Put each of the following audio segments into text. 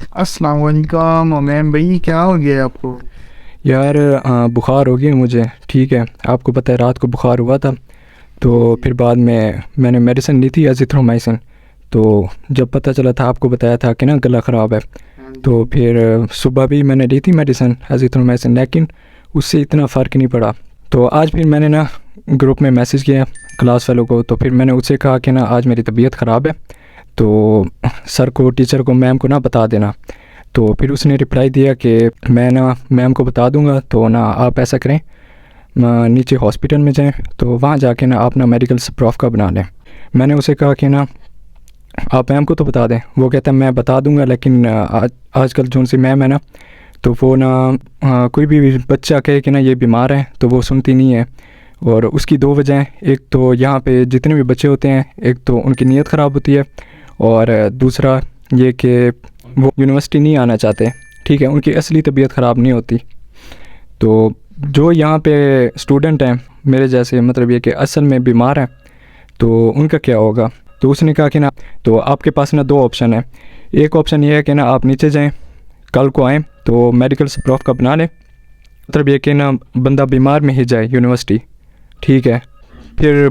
अस्सलाम वालेकुम मोमेन भाई, क्या हो गया आपको? यार बुखार हो गया मुझे। ठीक है, आपको पता है रात को बुखार हुआ था। तो फिर बाद में मैंने मेडिसिन ली थी एजिथ्रोमाइसिन। तो जब पता चला था, आपको बताया था कि ना गला ख़राब है, तो फिर सुबह भी मैंने ली थी मेडिसिन एजिथ्रोमाइसिन, लेकिन उससे इतना फ़र्क नहीं पड़ा। तो आज फिर मैंने ना ग्रुप में मैसेज किया क्लास वालों को। तो फिर मैंने उससे कहा कि ना आज मेरी तबीयत ख़राब है, तो सर को, टीचर को, मैम को ना बता देना। तो फिर उसने रिप्लाई दिया कि मैं ना मैम को बता दूंगा, तो ना आप ऐसा करें, नीचे हॉस्पिटल में जाएं, तो वहाँ जाके ना आप ना मेडिकल सप्रोफ का बना लें। मैंने उसे कहा कि ना आप मैम को तो बता दें। वो कहता है मैं बता दूंगा, लेकिन आजकल जो सी मैम है ना, तो वो ना कोई भी बच्चा कहे कि ना ये बीमार है तो वो सुनती नहीं है। और उसकी दो वजह हैं, एक तो यहाँ पे जितने भी बच्चे होते हैं, एक तो उनकी नीयत ख़राब होती है, और दूसरा ये कि वो यूनिवर्सिटी नहीं आना चाहते। ठीक है, उनकी असली तबीयत ख़राब नहीं होती। तो जो यहाँ पे स्टूडेंट हैं मेरे जैसे, मतलब ये कि असल में बीमार हैं, तो उनका क्या होगा? तो उसने कहा कि ना, तो आपके पास ना दो ऑप्शन है। एक ऑप्शन ये है कि ना आप नीचे जाएं, कल को आएँ तो मेडिकल सप्रोफ का बना लें, मतलब ये कि ना बंदा बीमार में ही जाए यूनिवर्सिटी। ठीक है, फिर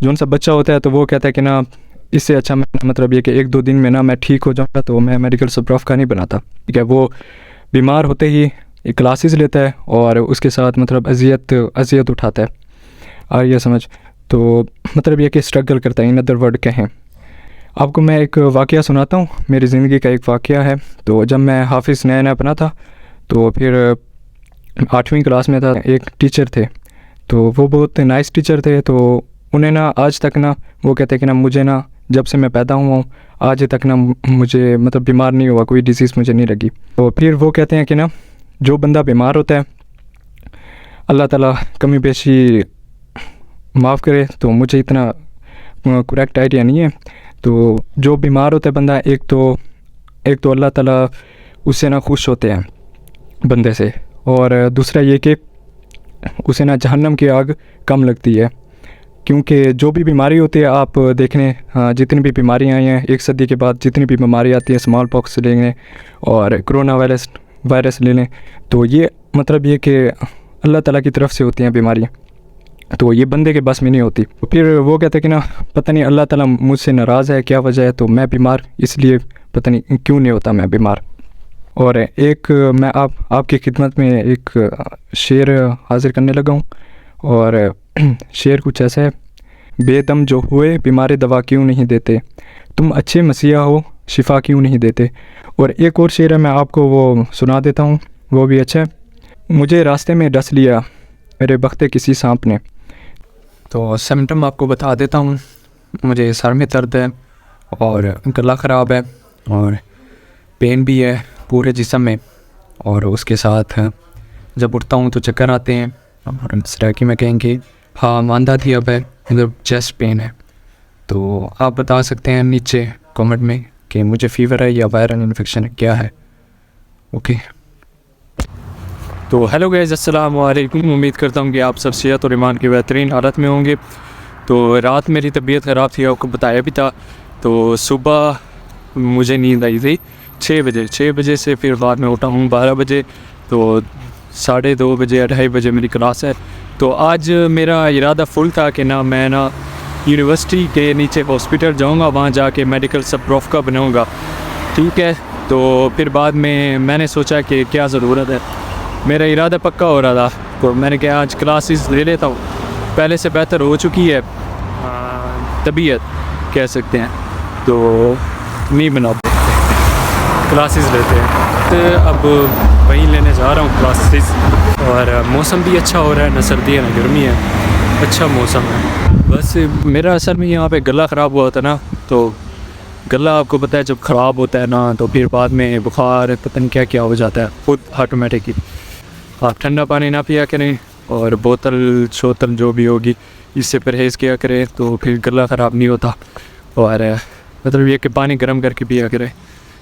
जो सा बच्चा होता है तो वो कहता है कि ना इससे अच्छा मैं, मतलब ये कि एक दो दिन में ना मैं ठीक हो जाऊँगा, तो मैं मेडिकल सप्रोफ का नहीं बनाता। ठीक है, वो बीमार होते ही क्लासेस लेता है और उसके साथ मतलब अजियत उठाता है। और ये समझ, तो मतलब ये कि स्ट्रगल करता है, इन अदर वर्ड कहें। आपको मैं एक वाक़या सुनाता हूँ, मेरी ज़िंदगी का एक वाक़या है। तो जब मैं हाफिज़ नया नया बना था, तो फिर 8वीं क्लास में था, एक टीचर थे, तो वो बहुत नाइस टीचर थे। तो उन्हें ना आज तक ना वो कहते हैं कि ना मुझे ना जब से मैं पैदा हुआ हूँ आज तक ना मुझे मतलब बीमार नहीं हुआ, कोई डिसीज़ मुझे नहीं लगी। तो फिर वो कहते हैं कि ना जो बंदा बीमार होता है, अल्लाह ताला कमी पेशी माफ़ करे, तो मुझे इतना करेक्ट आइडिया नहीं है। तो जो बीमार होता है बंदा, एक तो अल्लाह ताला उससे ना खुश होते हैं बंदे से, और दूसरा ये कि उसे ना जहन्नम की आग कम लगती है। क्योंकि जो भी बीमारी होती है, आप देखने, जितनी भी बीमारियाँ आई हैं एक सदी के बाद, जितनी भी बीमारी आती है, स्मॉल पॉक्स ले लें और कोरोना वायरस ले लें, तो ये मतलब ये कि अल्लाह ताला की तरफ से होती हैं बीमारियाँ, तो ये बंदे के बस में नहीं होती। तो फिर वो कहते हैं कि ना पता नहीं अल्लाह ताला मुझसे नाराज़ है, क्या वजह है, तो मैं बीमार इसलिए पता नहीं क्यों नहीं होता मैं बीमार। और एक मैं आपकी खिदमत में एक शेर हाज़िर करने लगा हूँ, और शेर कुछ ऐसा है, बेदम जो हुए बीमारी दवा क्यों नहीं देते, तुम अच्छे मसीहा हो शिफा क्यों नहीं देते। और एक और शेर है, मैं आपको वो सुना देता हूँ, वो भी अच्छा है। मुझे रास्ते में डस लिया मेरे बख्ते किसी सांप ने। तो सिम्टम आपको बता देता हूँ, मुझे सर में दर्द है और गला ख़राब है और पेन भी है पूरे जिस्म में, और उसके साथ जब उठता हूँ तो चक्कर आते हैं, और सराकी में कहेंगे हाँ मांदा थी, अब है मतलब चेस्ट पेन है। तो आप बता सकते हैं नीचे कमेंट में कि मुझे फ़ीवर है या वायरल इन्फेक्शन है, क्या है। ओके, तो हेलो गाइस, अस्सलाम वालेकुम। उम्मीद करता हूँ कि आप सब सेहत और ईमान की बेहतरीन हालत में होंगे। तो रात मेरी तबीयत ख़राब थी, आपको बताया भी था। तो सुबह मुझे नींद आई थी 6 बजे से, फिर बाद में उठा हूँ 12 बजे, तो 2:30 बजे या 2:30 बजे मेरी क्लास है। तो आज मेरा इरादा फुल था कि ना मैं ना यूनिवर्सिटी के नीचे हॉस्पिटल जाऊँगा, वहाँ जाके मेडिकल सप्रोफ का बनाऊँगा। ठीक है, तो फिर बाद में मैंने सोचा कि क्या ज़रूरत है, मेरा इरादा पक्का हो रहा था, तो मैंने कहा आज क्लासेस ले लेता हूँ। पहले से बेहतर हो चुकी है तबीयत कह सकते हैं, तो नहीं बना पाते, क्लासेस लेते हैं। तो अब वहीं लेने जा रहा हूँ क्लासेस, और मौसम भी अच्छा हो रहा है, ना सर्दी है ना गर्मी है, अच्छा मौसम है। बस मेरा असल में यहाँ पे गला ख़राब हुआ था ना, तो गला आपको पता है जब ख़राब होता है ना, तो फिर बाद में बुखार पता नहीं क्या क्या हो जाता है खुद ऑटोमेटिकली। आप ठंडा पानी ना पिया करें, और बोतल शोतल जो भी होगी इससे परहेज़ किया करें, तो फिर गला ख़राब नहीं होता। और मतलब ये कि पानी गर्म करके पिया करें।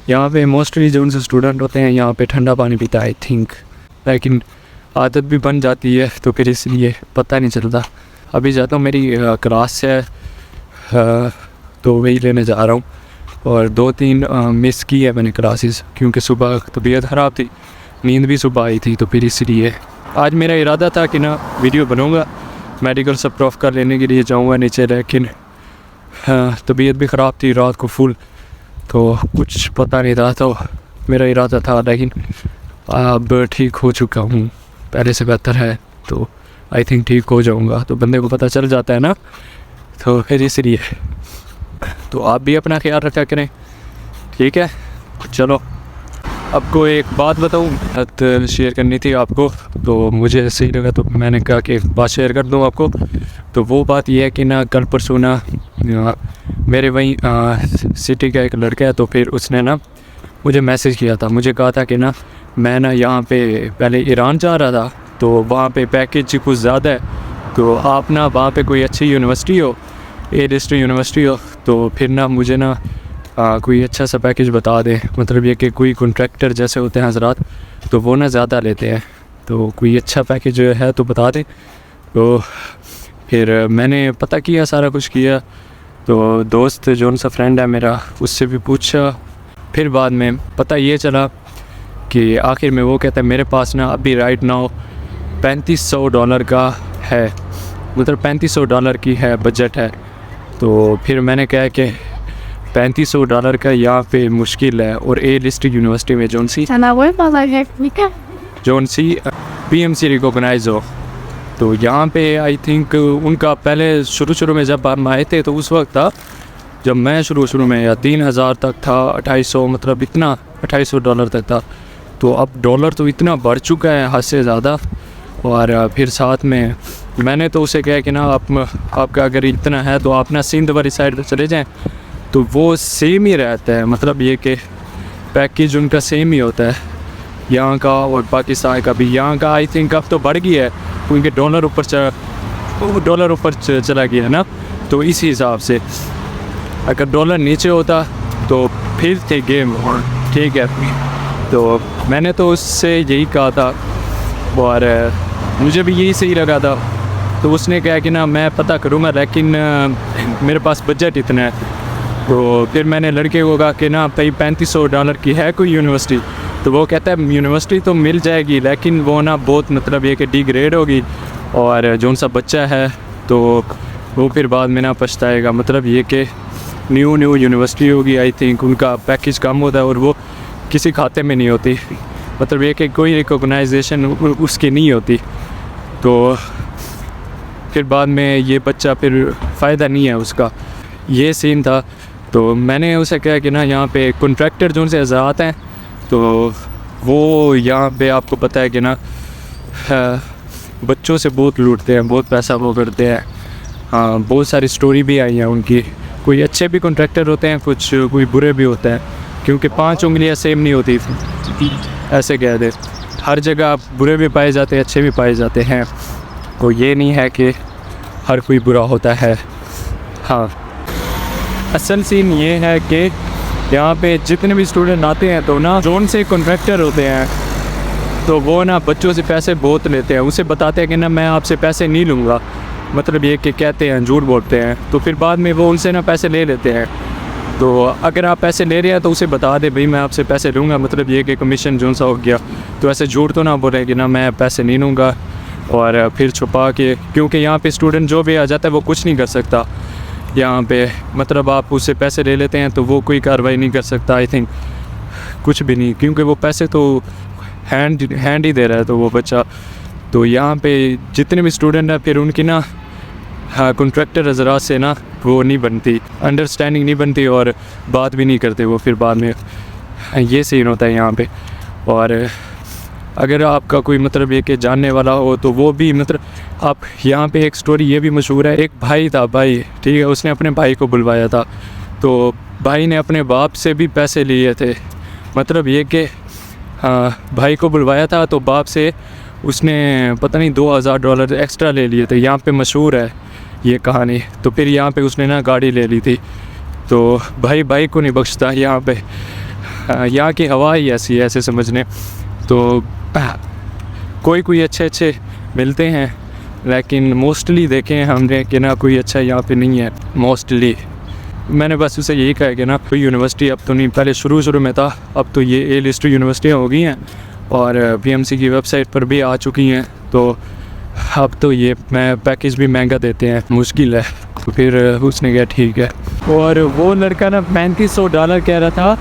यहाँ पे मोस्टली जो उनसे स्टूडेंट होते हैं यहाँ पे ठंडा पानी पीता है आई थिंक, लेकिन आदत भी बन जाती है, तो फिर इसलिए पता नहीं चलता। अभी जाता हूँ, मेरी क्लास है तो वही लेने जा रहा हूँ। और 2-3 मिस की है मैंने क्लासेस, क्योंकि सुबह तबीयत ख़राब थी, नींद भी सुबह आई थी, तो फिर इसलिए आज मेरा इरादा था कि ना वीडियो बनूँगा, मेडिकल सब प्रूफ कर लेने के लिए जाऊँगा नीचे, लेकिन तबीयत भी ख़राब थी रात को फुल, तो कुछ पता नहीं था, तो मेरा इरादा था, लेकिन अब ठीक हो चुका हूँ, पहले से बेहतर है, तो आई थिंक ठीक हो जाऊँगा। तो बंदे को पता चल जाता है ना, तो फिर इसलिए तो आप भी अपना ख्याल रखा करें, ठीक है। चलो आपको एक बात बताऊँ, बात शेयर करनी थी आपको, तो मुझे सही लगा तो मैंने कहा कि एक बात शेयर कर दूँ आपको। तो वो बात ये है कि ना कल परसों ना मेरे वहीं सिटी का एक लड़का है, तो फिर उसने ना मुझे मैसेज किया था, मुझे कहा था कि ना मैं ना यहाँ पे पहले ईरान जा रहा था, तो वहाँ पे पैकेज कुछ ज़्यादा है, तो आप ना वहाँ पे कोई अच्छी यूनिवर्सिटी हो, ए लिस्ट यूनिवर्सिटी हो, तो फिर ना मुझे ना कोई अच्छा सा पैकेज बता दें, मतलब ये कि कोई कॉन्ट्रैक्टर जैसे होते हैं हजरात, तो वो ना ज़्यादा लेते हैं, तो कोई अच्छा पैकेज है तो बता दें। तो फिर मैंने पता किया, सारा कुछ किया, तो दोस्त जो उनसा फ्रेंड है मेरा, उससे भी पूछा, फिर बाद में पता ये चला कि आखिर में वो कहता है मेरे पास ना अभी राइट नाउ $3500 का है, मतलब $3500 की है बजट है। तो फिर मैंने कहा कि $3500 का यहाँ पे मुश्किल है, और ए लिस्ट यूनिवर्सिटी में जोन सी PMC रिकॉग्नाइज हो, तो यहाँ पे आई थिंक उनका पहले शुरू में जब हम आए थे, तो उस वक्त था जब मैं शुरू में या 3000 तक था, 2800, मतलब इतना $2800 तक था। तो अब डॉलर तो इतना बढ़ चुका है हद से ज़्यादा, और फिर साथ में मैंने तो उसे कहा कि ना आपका अगर इतना है तो आप ना सिंध वाली साइड पर चले जाएं, तो वो सेम ही रहता है, मतलब ये कि पैकेज उनका सेम ही होता है यहाँ का और पाकिस्तान का भी। यहाँ का आई थिंक अब तो बढ़ गया है, क्योंकि डॉलर ऊपर चला गया है ना, तो इस हिसाब से अगर डॉलर नीचे होता तो फिर थे गेम, ठीक है। तो मैंने तो उससे यही कहा था, और मुझे भी यही सही लगा था, तो उसने कहा कि ना मैं पता करूँगा, लेकिन मेरे पास बजट इतना है। तो फिर मैंने लड़के को कहा कि ना भाई $3500 की है कोई यूनिवर्सिटी, तो वो कहता है यूनिवर्सिटी तो मिल जाएगी, लेकिन वो ना बहुत मतलब ये कि डी ग्रेड होगी, और जो सा बच्चा है तो वो फिर बाद में ना पछताएगा, मतलब ये कि न्यू यूनिवर्सिटी होगी, आई थिंक उनका पैकेज कम होता है और वो किसी खाते में नहीं होती, मतलब ये कि कोई रिकॉग्नाइजेशन उसकी नहीं होती। तो फिर बाद में ये बच्चा फिर फ़ायदा नहीं है उसका, ये सीन था। तो मैंने उसे कहा कि ना यहाँ पे कॉन्ट्रैक्टर जो उनसे आज़ाद हैं, तो वो यहाँ पे आपको पता है कि ना बच्चों से बहुत लूटते हैं, बहुत पैसा वो करते हैं। हाँ, बहुत सारी स्टोरी भी आई हैं उनकी, कोई अच्छे भी कॉन्ट्रैक्टर होते हैं, कोई बुरे भी होते हैं, क्योंकि 5 उंगलियां सेम नहीं होती, ऐसे कह दे। हर जगह बुरे भी पाए जाते हैं, अच्छे भी पाए जाते हैं, तो ये नहीं है कि हर कोई बुरा होता है। हाँ, असल सीन ये है कि यहाँ पे जितने भी स्टूडेंट आते हैं, तो ना जोन से कॉन्ट्रैक्टर होते हैं, तो वो ना बच्चों से पैसे बहुत लेते हैं, उसे बताते हैं कि ना मैं आपसे पैसे नहीं लूँगा, मतलब ये कि कहते हैं, झूठ बोलते हैं, तो फिर बाद में वो उनसे ना पैसे ले लेते हैं। तो अगर आप पैसे ले रहे हैं तो उसे बता दे भाई मैं आपसे पैसे लूँगा, मतलब ये कि कमीशन जो सा हो गया, तो ऐसे झूठ तो ना बोले कि ना मैं पैसे नहीं लूँगा, और फिर छुपा के, क्योंकि यहाँ पे स्टूडेंट जो भी आ जाता है वो कुछ नहीं कर सकता यहाँ पे, मतलब आप उससे पैसे ले लेते हैं तो वो कोई कार्रवाई नहीं कर सकता, आई थिंक कुछ भी नहीं, क्योंकि वो पैसे तो हैंड ही दे रहा है तो वो बच्चा। तो यहाँ पे जितने भी स्टूडेंट हैं फिर उनकी ना हाँ कॉन्ट्रैक्टर हज़रात से ना वो नहीं बनती, अंडरस्टैंडिंग नहीं बनती, और बात भी नहीं करते वो फिर बाद में, ये सीन होता है यहाँ पे। और अगर आपका कोई मतलब ये कि जानने वाला हो तो वो भी मतलब आप यहाँ पे एक स्टोरी ये भी मशहूर है, एक भाई था, भाई ठीक है, उसने अपने भाई को बुलवाया था, तो भाई ने अपने बाप से भी पैसे लिए थे, मतलब ये कि हाँ भाई को बुलवाया था तो बाप से उसने पता नहीं $2000 एक्स्ट्रा ले लिए थे, यहाँ पे मशहूर है ये कहानी। तो फिर यहाँ पे उसने ना गाड़ी ले ली थी, तो भाई को नहीं बख्शता यहाँ पे, यहाँ की हवा ही ऐसी है ऐसे समझने। तो कोई अच्छे मिलते हैं, लेकिन मोस्टली देखें हमने कि ना कोई अच्छा यहाँ पे नहीं है मोस्टली। मैंने बस उसे यही कहा कि ना कोई यूनिवर्सिटी अब तो नहीं, पहले शुरू में था, अब तो ये ए लिस्ट यूनिवर्सिटियाँ हो गई हैं और बीएमसी की वेबसाइट पर भी आ चुकी हैं। तो अब तो ये मैं पैकेज भी महंगा देते हैं, मुश्किल है। तो फिर उसने कहा ठीक है। और वो लड़का ना $3500 कह रहा था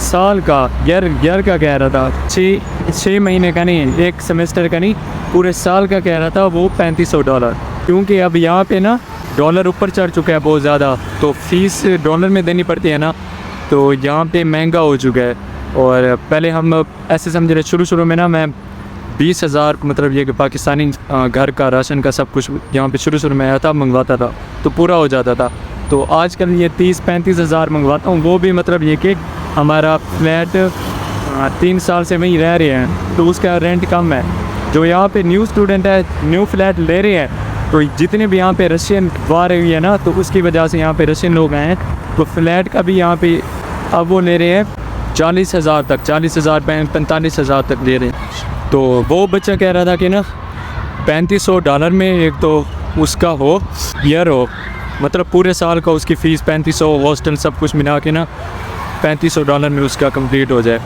साल का, ईयर का कह रहा था, 6 महीने का नहीं, 1 सेमेस्टर का नहीं, पूरे साल का कह रहा था वो $3500। क्योंकि अब यहाँ पे ना डॉलर ऊपर चढ़ चुका है बहुत ज़्यादा, तो फ़ीस डॉलर में देनी पड़ती है ना, तो यहाँ पे महंगा हो चुका है। और पहले हम ऐसे समझ रहे, शुरू में ना मैं 20,000 मतलब ये कि पाकिस्तानी घर का राशन का सब कुछ यहाँ पे शुरू में आया था, मंगवाता था तो पूरा हो जाता था। तो आजकल ये 30-35 हज़ार मंगवाता हूँ, वो भी मतलब ये कि हमारा फ्लैट 3 साल से वहीं रह रहे हैं तो उसका रेंट कम है। जो यहाँ पे न्यू स्टूडेंट है, न्यू फ्लैट ले रहे हैं, तो जितने भी यहाँ पे रशियन वार हुई है ना, तो उसकी वजह से यहाँ पे रशियन लोग आए हैं, तो फ्लैट का भी यहाँ पे अब वो ले रहे हैं 40,000 तक, 40,000 45,000 तक ले रहे हैं। तो वो बच्चा कह रहा था कि ना $3500 में एक तो उसका हो, ईयर हो, मतलब पूरे साल का उसकी फ़ीस 3500, हॉस्टल सब कुछ मिला के ना $3500 में उसका कंप्लीट हो जाए,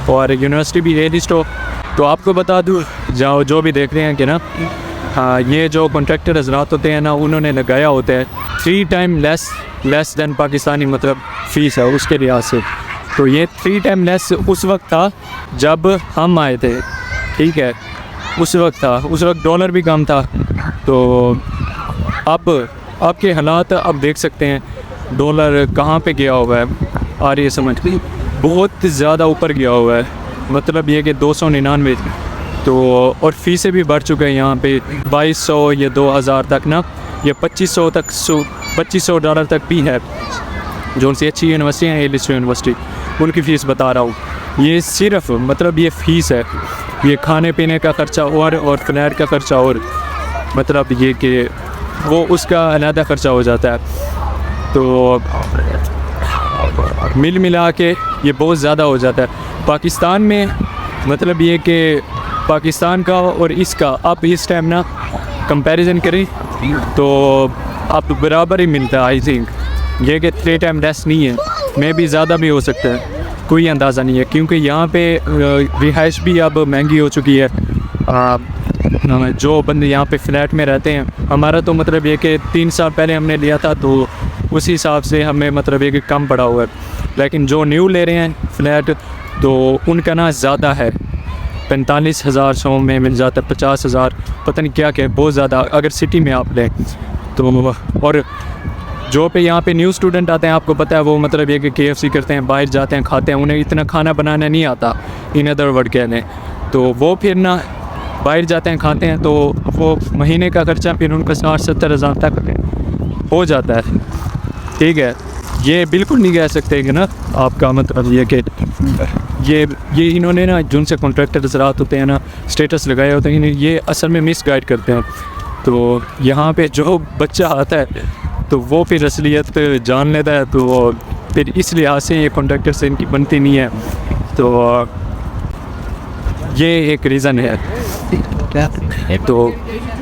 और यूनिवर्सिटी भी ए लिस्ट हो। तो आपको बता दूँ, जाओ जो भी देख रहे हैं कि ना, हाँ, ये जो कॉन्ट्रैक्टर हजरात होते हैं ना, उन्होंने लगाया होता है 3 टाइम लेस दैन पाकिस्तानी मतलब फ़ीस है उसके लिहाज से। तो ये 3 टाइम लेस उस वक्त था जब हम आए थे, ठीक है, उस वक्त डॉलर भी कम था। तो अब आपके हालात अब देख सकते हैं, डॉलर कहाँ पे गया हुआ है, आ रही है समझ, बहुत ज़्यादा ऊपर गया हुआ है, मतलब ये कि 299। तो और फ़ीसें भी बढ़ चुके हैं यहाँ पे 2200 या 2000 तक ना, ये 2500 तक, $2500 तक भी है। जो उनसे अच्छी यूनिवर्सिटी हैं, ए लिस्ट यूनिवर्सिटी, उनकी फ़ीस बता रहा हूँ। ये सिर्फ मतलब ये फ़ीस है, ये खाने पीने का ख़र्चा और फ्लैट का ख़र्चा, और मतलब ये कि वो उसका अलहदा ख़र्चा हो जाता है। तो मिला के ये बहुत ज़्यादा हो जाता है पाकिस्तान में। मतलब ये कि पाकिस्तान का और इसका आप इस टाइम ना कंपैरिजन करें तो आप बराबर ही मिलता है। आई थिंक ये कि 3 टाइम लेस नहीं है, मे भी ज़्यादा भी हो सकता है, कोई अंदाज़ा नहीं है, क्योंकि यहाँ पे रिहाइश भी अब महंगी हो चुकी है। जो बंदे यहाँ पे फ्लैट में रहते हैं, हमारा तो मतलब ये कि 3 साल पहले हमने लिया था तो उसी हिसाब से हमें मतलब ये कि कम पड़ा हुआ है, लेकिन जो न्यू ले रहे हैं फ्लैट तो उनका ना ज़्यादा है, 45,000 100 में मिल जाता है, 50,000 पता नहीं क्या बहुत ज़्यादा अगर सिटी में आप लें तो। और जो पे यहाँ पे न्यू स्टूडेंट आते हैं, आपको पता है वो मतलब ये कि KFC करते हैं, बाहर जाते हैं, खाते हैं, उन्हें इतना खाना बनाना नहीं आता, इन अदर वर्ड कह लें, तो वो फिर ना बाहर जाते हैं, खाते हैं, तो वो महीने का खर्चा फिर उनका 60-70 हज़ार तक हो जाता है। ठीक है, ये बिल्कुल नहीं कह सकते कि ना आपका मतलब ये कि ये इन्होंने ना जिनसे कॉन्ट्रैक्टर हज़रात होते हैं ना स्टेटस लगाए होते हैं, ये असल में मिस गाइड करते हैं। तो यहाँ पे जो बच्चा आता है तो वो फिर असलियत जान लेता है, तो फिर इस लिहाज से ये कॉन्ट्रैक्टर से इनकी बनती नहीं है। तो ये एक रीज़न है। तो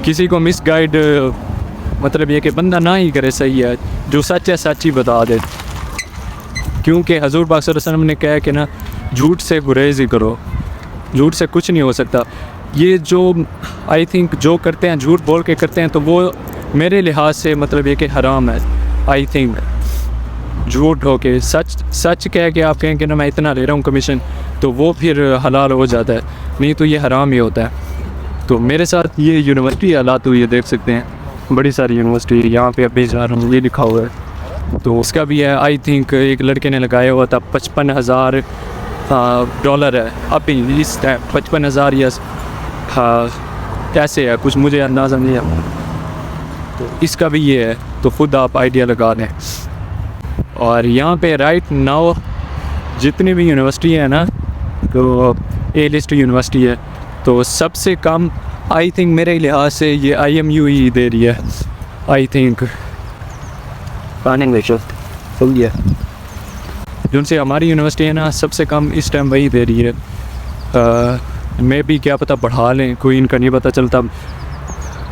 किसी को मिस गाइड मतलब ये कि बंदा ना ही करे, सही है, जो सच है सच ही बता दे, क्योंकि हजूर पाक सल्लल्लाहु अलैहि वसल्लम ने कहा कि ना झूठ से गुरेज ही करो, झूठ से कुछ नहीं हो सकता। ये जो आई थिंक जो करते हैं, झूठ बोल के करते हैं, तो वो मेरे लिहाज से मतलब ये कि हराम है। आई थिंक झूठ हो के सच कह के आप कहें कि ना मैं इतना ले रहा हूँ कमीशन, तो वो फिर हलाल हो जाता है, नहीं तो ये हराम ही होता है। तो मेरे साथ ये यूनिवर्सिटी हालात हुई है, देख सकते हैं, बड़ी सारी यूनिवर्सिटी यहाँ पे अभी जा रहा हूँ, ये लिखा हुआ है, तो उसका भी है। आई थिंक एक लड़के ने लगाया हुआ था $55,000 है अभी इस टाइम, 55,000 या कैसे है कुछ मुझे अंदाज़ा नहीं है। तो इसका भी ये है, तो खुद आप आइडिया लगा लें। और यहाँ पे राइट नाउ जितनी भी यूनिवर्सिटी है ना, तो ए लिस्ट यूनिवर्सिटी है, तो सबसे कम आई थिंक मेरे लिहाज से ये IMU ही दे रही है। आई थिंक जिनसे हमारी यूनिवर्सिटी है ना सबसे कम इस टाइम वही दे रही है। मैं भी क्या पता बढ़ा लें, कोई इनका नहीं पता चलता,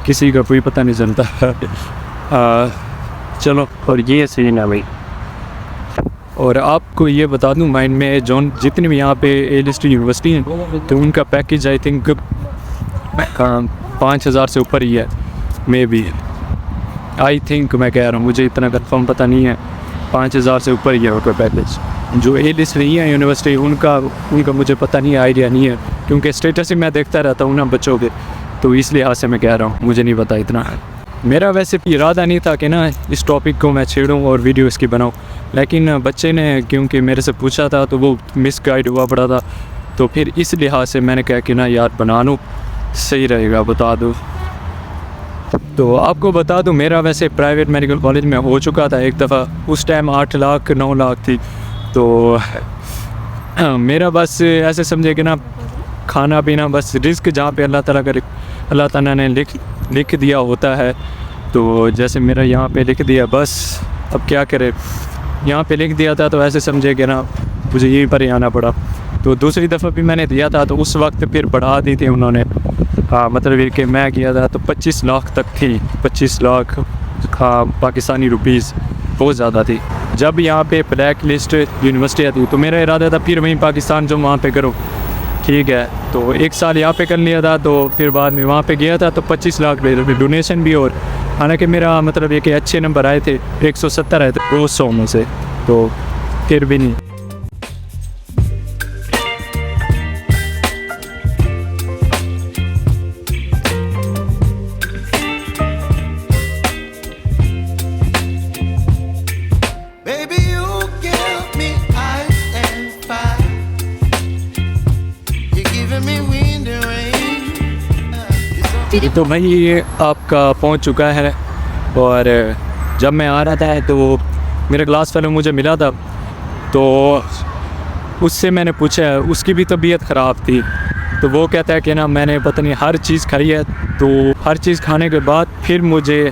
किसी का कोई पता नहीं चलता। चलो, और ये सीन है भाई। और आपको ये बता दूं माइंड में जो जितनी भी यहाँ पे ए लिस्ट यूनिवर्सिटी हैं तो उनका पैकेज आई थिंक 5,000 से ऊपर ही है, मे बी, आई थिंक, मैं कह रहा हूँ, मुझे इतना कंफर्म पता नहीं है, 5,000 से ऊपर ही है उनका पैकेज। जो ए लिस्ट नहीं है यूनिवर्सिटी उनका मुझे पता नहीं है, आइडिया नहीं है, क्योंकि स्टेटस ही मैं देखता रहता हूँ ना बच्चों के, तो इस लिहाज से मैं कह रहा हूँ, मुझे नहीं पता इतना। मेरा वैसे इरादा नहीं था कि ना इस टॉपिक को मैं छेड़ूँ और वीडियो इसकी बनाऊँ, लेकिन बच्चे ने क्योंकि मेरे से पूछा था तो वो मिसगाइड हुआ पड़ा था, तो फिर इस लिहाज से मैंने कहा कि ना यार बना लूँ, सही रहेगा, बता दूँ। तो आपको बता दूँ मेरा वैसे प्राइवेट मेडिकल कॉलेज में हो चुका था एक दफ़ा, उस टाइम 8 लाख 9 लाख थी, तो मेरा बस ऐसे समझे कि ना खाना पीना बस रिस्क जहाँ पे अल्लाह ताला ने लिख दिया होता है, तो जैसे मेरा यहाँ पे लिख दिया, बस अब क्या करे, यहाँ पे लिख दिया था तो ऐसे समझे कि ना मुझे यहीं पर ही आना पड़ा। तो दूसरी दफ़ा भी मैंने दिया था तो उस वक्त फिर बढ़ा दी थी उन्होंने, हाँ, मतलब ये कि मैं किया था तो 25 लाख तक थी, 25 लाख पाकिस्तानी रुपीज़, बहुत ज़्यादा थी। जब यहाँ पे ब्लैक लिस्ट यूनिवर्सिटी आती तो मेरा इरादा था फिर वहीं पाकिस्तान जो वहाँ पे करो, ठीक है, तो 1 साल यहाँ पे कर लिया था, तो फिर बाद में वहाँ पे गया था तो 25 लाख डोनेशन भी, और हालांकि मेरा मतलब ये कि अच्छे नंबर आए थे, 170 आए थे 200 में से, तो फिर भी नहीं। Baby, you give me ice and fire. You're giving me wind and rain. तो भाई ये आपका पहुंच चुका है, और जब मैं आ रहा था तो मेरे क्लास फेलो मुझे मिला था, तो उससे मैंने पूछा, उसकी भी तबीयत ख़राब थी, तो वो कहता है कि ना मैंने पता नहीं हर चीज़ खाई है, तो हर चीज़ खाने के बाद फिर मुझे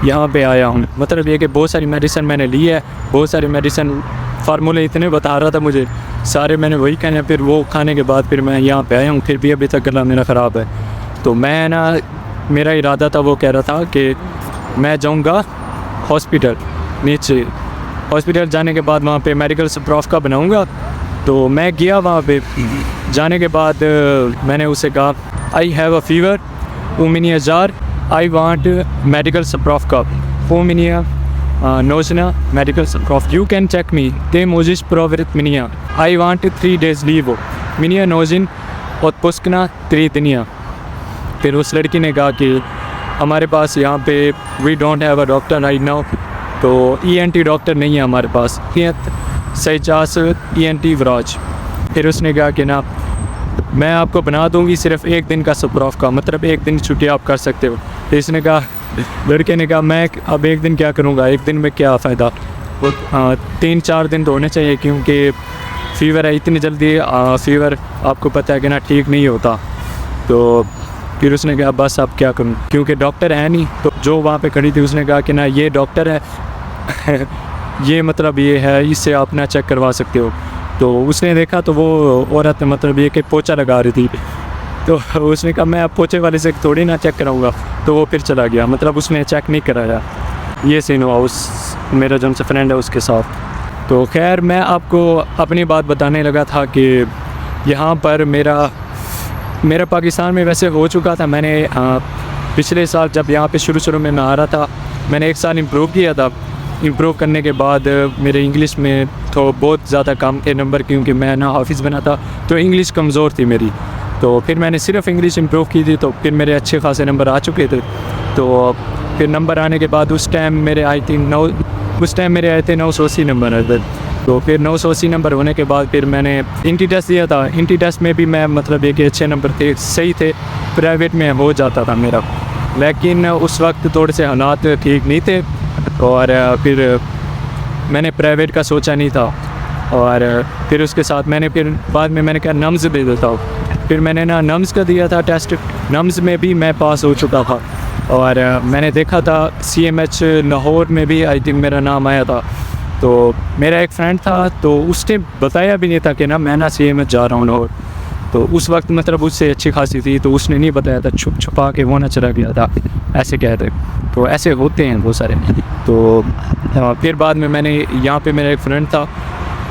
यहाँ पे आया हूँ, मतलब ये कि बहुत सारी मेडिसिन मैंने ली है, बहुत सारी मेडिसिन फार्मूले इतने बता रहा था मुझे, सारे मैंने वही खाने, फिर वो खाने के बाद फिर मैं यहाँ पे आया हूँ, फिर भी अभी तक गला मेरा ख़राब है। तो मैं ना, मेरा इरादा था, वो कह रहा था कि मैं जाऊँगा हॉस्पिटल, नीचे हॉस्पिटल जाने के बाद वहाँ पे मेडिकल स्प्राफ का बनाऊँगा, तो मैं गया वहाँ पे, जाने के बाद मैंने उसे कहा आई हैव अ फीवर उमिनिया जार, आई वांट मेडिकल स्प्राफ का फोमिनिया नोजना medical staff, you can check me ते मोजिश प्रोवरित मिनिया, आई वांट 3 days लीव मिनिया नोजिन और पुस्कना 3 दिनिया। फिर उस लड़की ने कहा कि हमारे पास यहाँ पे we don't have a doctor right now, तो ENT डॉक्टर नहीं है हमारे पास, सहीचास ENT वराज। फिर उसने कहा कि ना मैं आपको बना दूंगी सिर्फ 1 दिन का स्प्राफ का, मतलब 1 दिन छुट्टी आप कर सकते हो। तो इसने कहा, लड़के ने कहा मैं अब 1 दिन क्या करूँगा, 1 दिन में क्या फ़ायदा, वो 3-4 दिन तो होने चाहिए, क्योंकि फ़ीवर है, इतनी जल्दी फ़ीवर आपको पता है कि ना ठीक नहीं होता। तो फिर उसने कहा बस अब क्या करूँ, क्योंकि डॉक्टर है नहीं, तो जो वहाँ पे खड़ी थी उसने कहा कि ना ये डॉक्टर है ये मतलब ये है, इससे आप ना चेक करवा सकते हो। तो उसने देखा तो वो औरत मतलब ये कि पोछा लगा रही थी, तो उसने कहा मैं अब पोछे वाले से थोड़ी ना चेक कराऊंगा, तो वो फिर चला गया, मतलब उसने चेक नहीं कराया। ये सीन हुआ उस मेरा जो फ्रेंड है उसके साथ। तो खैर मैं आपको अपनी बात बताने लगा था कि यहाँ पर मेरा पाकिस्तान में वैसे हो चुका था। मैंने पिछले साल जब यहाँ पे शुरू में मैं आ रहा था, मैंने 1 साल इम्प्रूव किया था। इम्प्रूव करने के बाद मेरे इंग्लिश में तो बहुत ज़्यादा कम थे नंबर, क्योंकि मैं ना हाफिज़ बना था, तो इंग्लिश कमज़ोर थी मेरी। तो फिर मैंने सिर्फ इंग्लिश इम्प्रूव की थी, तो फिर मेरे अच्छे खासे नंबर आ चुके थे। तो फिर नंबर आने के बाद उस टाइम मेरे आए थे 980 नंबर आए थे। तो फिर 980 नंबर होने के बाद फिर मैंने इंटी टेस्ट दिया था। इंटी टेस्ट में भी मैं मतलब एक अच्छे नंबर थे, सही थे, प्राइवेट में हो जाता था मेरा, लेकिन उस वक्त थोड़े से हालात ठीक नहीं थे, और फिर मैंने प्राइवेट का सोचा नहीं था। और फिर उसके साथ मैंने फिर बाद में मैंने कहा नम्स दे देता हूँ। फिर मैंने ना नम्स का दिया था टेस्ट, नम्स में भी मैं पास हो चुका था। और मैंने देखा था CMH लाहौर में भी आई थिंक मेरा नाम आया था। तो मेरा एक फ्रेंड था, तो उसने बताया भी नहीं था कि ना मैं ना CMH जा रहा हूँ लाहौर। तो उस वक्त मतलब उससे अच्छी खासी थी, तो उसने नहीं बताया था, छुपा के वो ना चला गया था, ऐसे कहते। तो ऐसे होते हैं बहुत सारे। तो फिर बाद में मैंने यहाँ पे मेरा एक फ्रेंड था,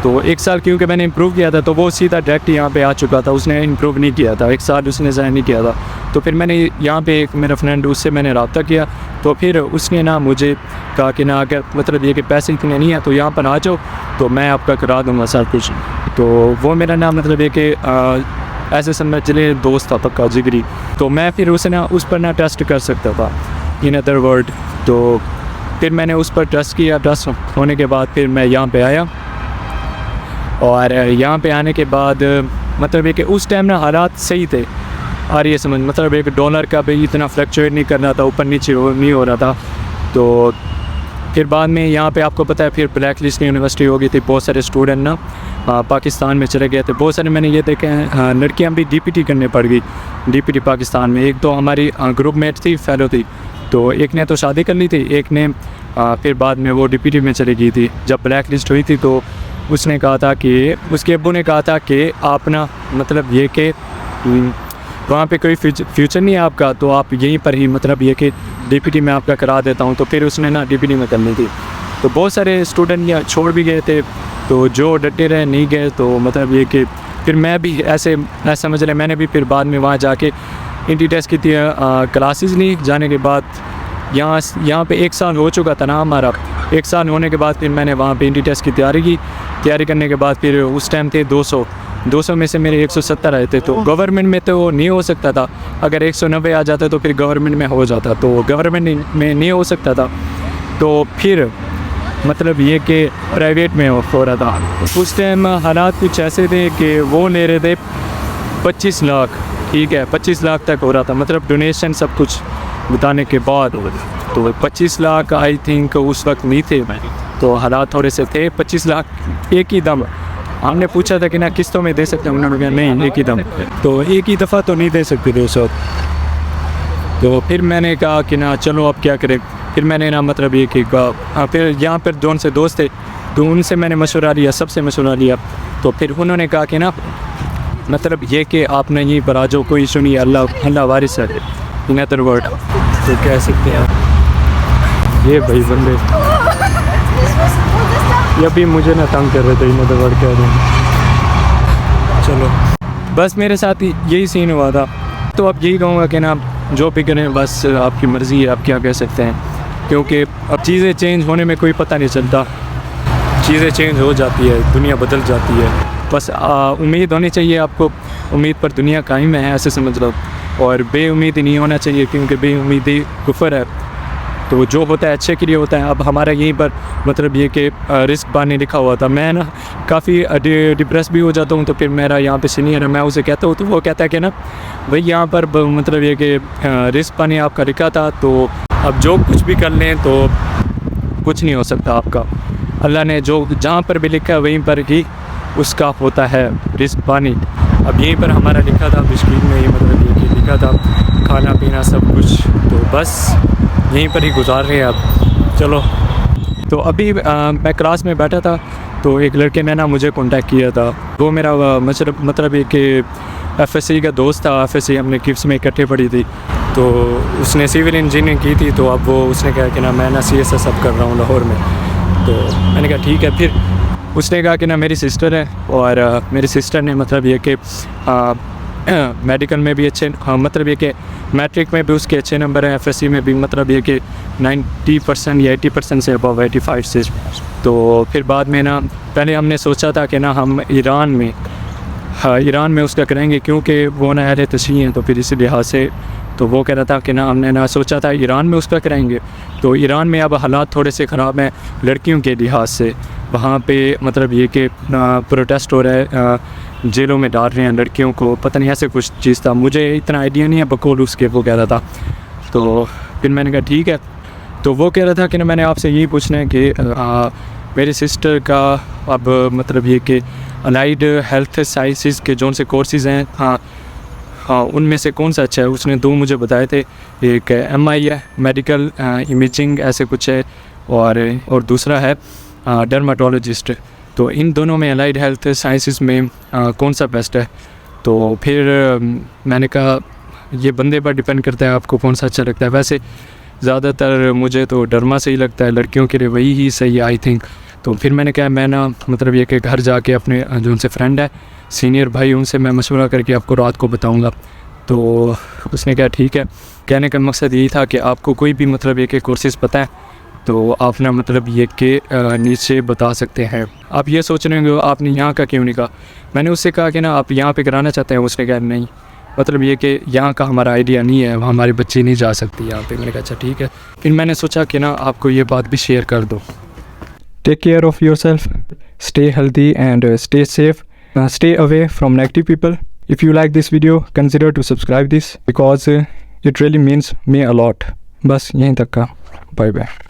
तो 1 साल क्योंकि मैंने इम्प्रूव किया था तो वो सीधा डायरेक्ट यहाँ पे आ चुका था, उसने इम्प्रूव नहीं किया था, 1 साल उसने ज़ाया नहीं किया था। तो फिर मैंने यहाँ पे एक मेरा फ्रेंड, उससे मैंने रब्ता किया, तो फिर उसने ना मुझे कहा कि ना अगर मतलब ये कि पैसे इतने नहीं हैं तो यहाँ पर आ जाओ, तो मैं आपका करा दूँगा सब कुछ। तो वो मेरा ना मतलब ये कि ऐसे समझ चले दोस्त था पक्का जिगरी, तो मैं फिर उसे ना उस पर ना ट्रस्ट कर सकता था, इन अदर वर्ड। तो फिर मैंने उस पर ट्रस्ट किया, ट्रस्ट होने के बाद फिर मैं यहाँ पे आया, और यहाँ पे आने के बाद मतलब ये कि उस टाइम ना हालात सही थे, और ये समझ मतलब एक डॉलर का भी इतना फ्लक्चुएट नहीं करना था, ऊपर नीचे नहीं हो रहा था। तो फिर बाद में यहाँ पे आपको पता है फिर ब्लैक लिस्ट यूनिवर्सिटी हो गई थी, बहुत सारे स्टूडेंट ना पाकिस्तान में चले गए थे, बहुत सारे मैंने ये देखे हैं लड़कियाँ भी DPT करने पड़ गई, DPT पाकिस्तान में। एक तो हमारी ग्रुप मेट थी, फेलो थी, तो एक ने तो शादी कर ली थी, एक ने फिर बाद में वो DPT में चली गई थी। जब ब्लैक लिस्ट हुई थी तो उसने कहा था कि उसके अब्बू ने कहा था कि आप ना मतलब ये कि वहाँ पे कोई फ्यूचर नहीं है आपका, तो आप यहीं पर ही मतलब ये कि DPT में आपका करा देता हूँ। तो फिर उसने ना DPT में करनी थी, तो बहुत सारे स्टूडेंट यहाँ छोड़ भी गए थे, तो जो डटे रहे नहीं गए। तो मतलब ये कि फिर मैं भी ऐसे समझ रहे, मैंने भी फिर बाद में वहाँ जाके इंटी टेस्ट की थी, क्लासेस ली। जाने के बाद यहाँ पे 1 साल हो चुका था ना हमारा, 1 साल होने के बाद फिर मैंने वहाँ पे इंटी टेस्ट की तैयारी की। तैयारी करने के बाद फिर उस टाइम थे 200 में से मेरे 170 आए थे, तो गवर्नमेंट में तो नहीं हो सकता था, अगर 190 आ जाता तो फिर गवर्नमेंट में हो जाता, तो गवर्नमेंट में नहीं हो सकता था। तो फिर मतलब ये कि प्राइवेट में हो रहा था। उस टाइम हालात कुछ ऐसे थे कि वो ले रहे थे 25 लाख, ठीक है, 25 लाख तक हो रहा था, मतलब डोनेशन सब कुछ बताने के बाद। तो 25 लाख आई थिंक उस वक्त नहीं थे, तो हालात थोड़े से थे। 25 लाख एक ही दम, हमने पूछा था कि ना किस्तों में दे सकते हैं, उन्होंने कहा नहीं एक ही दम, तो एक ही दफ़ा तो नहीं दे सकते थे उस वक्त। तो फिर मैंने कहा कि ना चलो अब क्या करें, फिर मैंने ना मतलब ये कि फिर यहाँ पर जोन से दोस्त थे, तो उनसे मैंने मशवरा लिया, सबसे मशवरा लिया। तो फिर उन्होंने कहा कि ना मतलब ये कि आप नहीं यहीं पर आ जाओ, कोई इशू नहीं, अल्लाह वारिस है, इन अदर वर्ड। तो कह सकते हैं ये भाई बंदे ये भी मुझे ना तंग कर रहे थे, इन अदर वर्ड कह रहे हैं। चलो बस मेरे साथ यही सीन हुआ था। तो अब यही कहूँगा कि ना जो भी करें बस आपकी मर्ज़ी है, आप क्या कह सकते हैं, क्योंकि अब चीज़ें चेंज होने में कोई पता नहीं चलता, चीज़ें चेंज हो जाती है, दुनिया बदल जाती है। बस उम्मीद होनी चाहिए आपको, उम्मीद पर दुनिया कायम है ऐसे समझ लो, और बेउम्मीद नहीं होना चाहिए, क्योंकि बेउम्मीदी कुफर है। तो जो होता है अच्छे के लिए होता है। अब हमारा यहीं पर मतलब ये कि रिस्क पानी लिखा हुआ था, मैं ना काफ़ी डिप्रेस भी हो जाता हूँ, तो फिर मेरा यहाँ पे सीनियर है, मैं उसे कहता हूँ तो वो कहता है कि ना भाई यहाँ पर मतलब ये कि रिस्क पानी आपका लिखा था, तो अब जो कुछ भी कर लें तो कुछ नहीं हो सकता आपका। अल्लाह ने जो जहाँ पर भी लिखा है वहीं पर ही उसका होता है रिस्क पानी। अब यहीं पर हमारा लिखा था, बिस्किट में ये मतलब ये कि लिखा था खाना पीना सब कुछ, तो बस यहीं पर ही गुजार रहे हैं अब। चलो तो अभी मैं क्लास में बैठा था, तो एक लड़के ने ना मुझे कांटेक्ट किया था, वो मेरा मतलब ये कि FSC का दोस्त था, FSC हमने किप्स में इकट्ठे पढ़ी थी, तो उसने सिविल इंजीनियरिंग की थी, तो अब वो उसने कहा कि ना मैं ना CSS अब कर रहा हूँ लाहौर में। तो मैंने कहा ठीक है। फिर उसने कहा कि ना मेरी सिस्टर है, और मेरी सिस्टर ने मतलब ये कि मेडिकल में भी अच्छे मतलब ये कि मैट्रिक में भी उसके अच्छे नंबर हैं, FSC में भी मतलब ये कि 90% या 80% से अबव 85 से। तो फिर बाद में ना पहले हमने सोचा था कि ना हम ईरान में उसका करेंगे, क्योंकि वो ना अहले तशरीह हैं, तो फिर इस लिहाज से तो वो कह रहा था कि ना हमने ना सोचा था ईरान में उसका कराएंगे। तो ईरान में अब हालात थोड़े से ख़राब हैं लड़कियों के लिहाज से, वहाँ पे मतलब ये कि प्रोटेस्ट हो रहा है, जेलों में डाल रहे हैं लड़कियों को, पता नहीं ऐसे कुछ चीज़ था, मुझे इतना आइडिया नहीं है, बकौल उसके वो कह रहा था। तो फिर मैंने कहा ठीक है। तो वो कह रहा था कि ना मैंने आपसे यही पूछना है कि मेरी सिस्टर का अब मतलब ये कि अलाइड हेल्थ साइंसेस के जो से कोर्सेज़ हैं, हाँ उनमें से कौन सा अच्छा है। उसने 2 मुझे बताए थे, एक MI है मेडिकल इमेजिंग ऐसे कुछ है, और दूसरा है डर्माटोलॉजिस्ट। तो इन दोनों में अलाइड हेल्थ साइंसेस में कौन सा बेस्ट है। तो फिर मैंने कहा ये बंदे पर डिपेंड करता है आपको कौन सा अच्छा लगता है। वैसे ज़्यादातर मुझे तो डरमा से ही लगता है, लड़कियों के लिए वही ही सही है आई थिंक। तो फिर मैंने कहा मैं ना मतलब ये कि घर जाके अपने जो उनसे फ्रेंड है सीनियर भाई उनसे मैं मशवरा करके आपको रात को बताऊंगा। तो उसने कहा ठीक है। कहने का मकसद यही था कि आपको कोई भी मतलब ये कि कोर्सेज़ पता है तो आप ना मतलब ये कि नीचे बता सकते हैं। आप ये सोच रहे होंगे आपने यहाँ का क्यों नहीं कहा। मैंने उससे कहा कि ना आप यहाँ पे कराना चाहते हैं, उसने कहा नहीं मतलब ये कि यहाँ का हमारा आइडिया नहीं है, हमारी बच्ची नहीं जा सकती यहाँ पे। मैंने कहा अच्छा ठीक है। फिर मैंने सोचा कि ना आपको ये बात भी शेयर कर दो। Take care of yourself, stay healthy and stay safe. Stay away from negative people. If you like this video, consider to subscribe this because it really means me a lot. बस यहीं तक का, bye bye.